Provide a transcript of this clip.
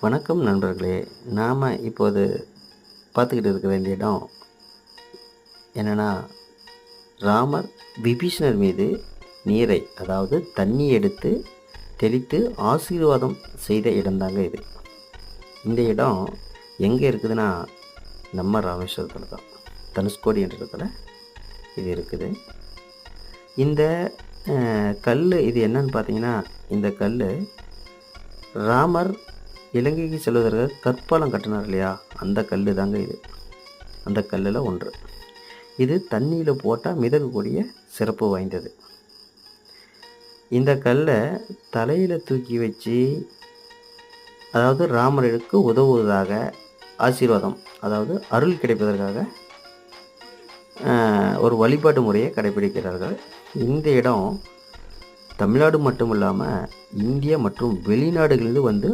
வணக்கம் நண்பர்களே. நாம் இப்போது பார்த்துக்கிட்டு இருக்கிற இந்த இடம் என்னென்னா, ராமர் விபீஷணர் மீது நீரை, அதாவது தண்ணி எடுத்து தெளித்து ஆசீர்வாதம் செய்த இடம்தாங்க இது. இந்த இடம் எங்கே இருக்குதுன்னா, நம்ம ராமேஸ்வரத்தில் தான், தனுஷ்கோடி என்ற இடத்துல இது இருக்குது. இந்த கல் இது என்னன்னு பார்த்தீங்கன்னா, இந்த கல் ராமர் இலங்கைக்கு செல்வதற்கு கற்பாலம் கட்டினார் இல்லையா, அந்த கல் தாங்க இது. அந்த கல்லில் ஒன்று. இது தண்ணியில் போட்டால் மிதக்கக்கூடிய சிறப்பு வாய்ந்தது. இந்த கல்லை தலையில் தூக்கி வச்சு, அதாவது ராமருக்கு உதவுவதாக ஆசீர்வாதம், அதாவது அருள் கிடைப்பதற்காக ஒரு வழிபாட்டு முறையை கடைபிடிக்கிறார்கள். இந்த இடம் தமிழ்நாடு மட்டும் இல்லாமல் இந்தியா மற்றும் வெளிநாடுகளிலிருந்து வந்து